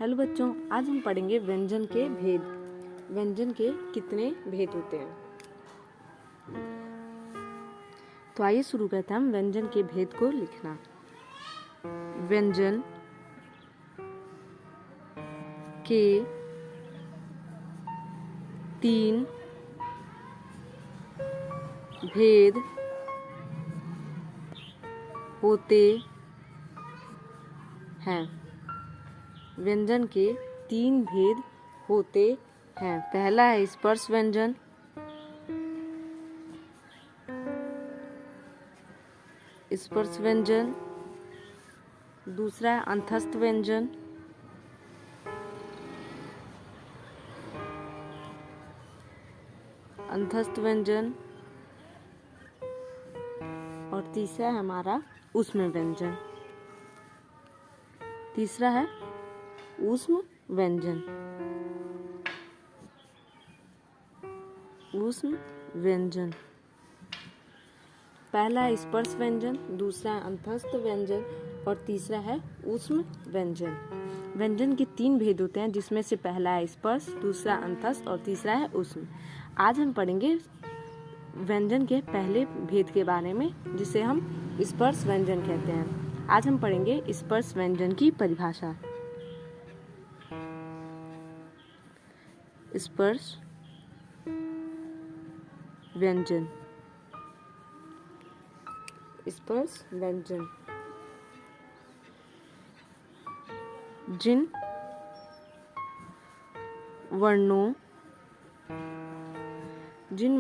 Hello बच्चों, आज हम पढ़ेंगे व्यंजन के भेद। व्यंजन के कितने भेद होते हैं? तो आइए शुरू करते हैं हम व्यंजन के भेद को लिखना। व्यंजन के 3 भेद होते हैं। व्यंजन के 3 भेद होते हैं। पहला है स्पर्श व्यंजन, स्पर्श व्यंजन। दूसरा है अंतस्थ व्यंजन, अंतस्थ व्यंजन। और तीसरा है हमारा ऊष्म व्यंजन। तीसरा है ऊष्म व्यंजन, ऊष्म व्यंजन। पहला है स्पर्श व्यंजन, दूसरा है अंतस्थ व्यंजन और तीसरा है ऊष्म व्यंजन। व्यंजन के 3 भेद होते हैं, जिसमें से पहला है स्पर्श, दूसरा अंतस्थ और तीसरा है ऊष्म। आज हम पढ़ेंगे व्यंजन के पहले भेद के बारे में, जिसे हम स्पर्श व्यंजन कहते हैं। आज हम पढ़ेंगे स्पर्श व्यंजन की परिभाषा। स्पर्श व्यंजन, स्पर्श व्यंजन जिन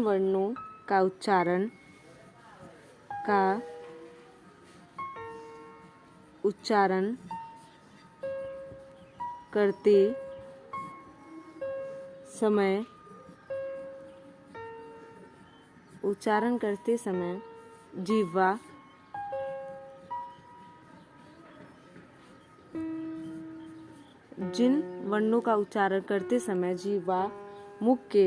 वर्णों का उच्चारण करते समय जिह्वा जिन वर्णों का उच्चारण करते समय जिह्वा मुख के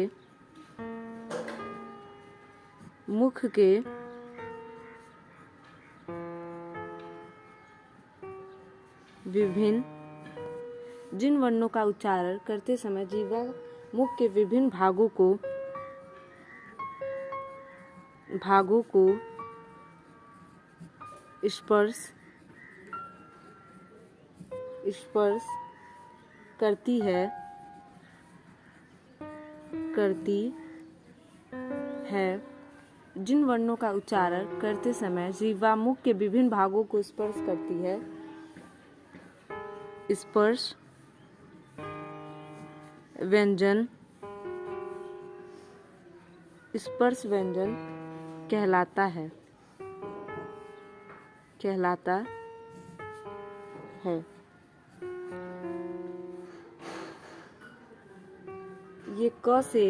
विभिन्न जिन वर्णों का उच्चारण करते समय जिह्वा मुख के विभिन्न भागों को स्पर्श करती है। जिन वर्णों का उच्चारण करते समय जिह्वा मुख के विभिन्न भागों को स्पर्श करती है, स्पर्श व्यंजन कहलाता है। ये क से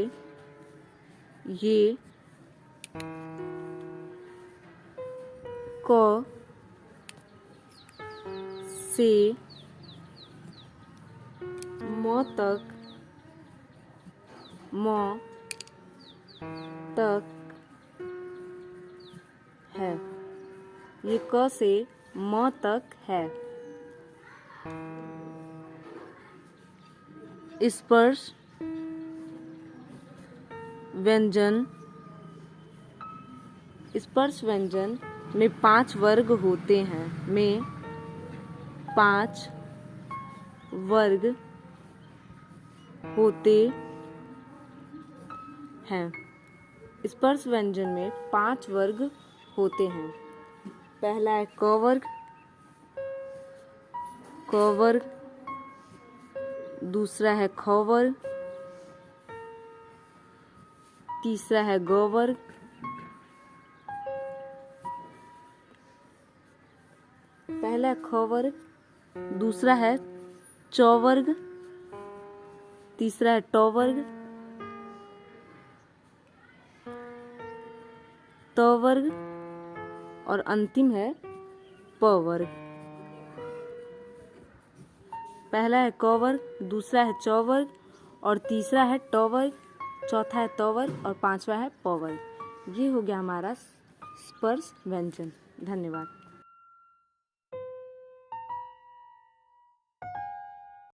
म तक है। ये क से म तक है। स्पर्श व्यंजन में 5 वर्ग होते हैं। स्पर्श व्यंजन में 5 वर्ग होते हैं। पहला है क वर्ग, दूसरा है ख वर्ग, तीसरा है ग वर्ग, पहला है ख वर्ग, दूसरा है च वर्ग, तीसरा है ट वर्ग, त वर्ग और अंतिम है प वर्ग। पहला है क वर्ग, दूसरा है च वर्ग और तीसरा है ट वर्ग, चौथा है त वर्ग और पांचवा है प वर्ग। ये हो गया हमारा स्पर्श व्यंजन। धन्यवाद।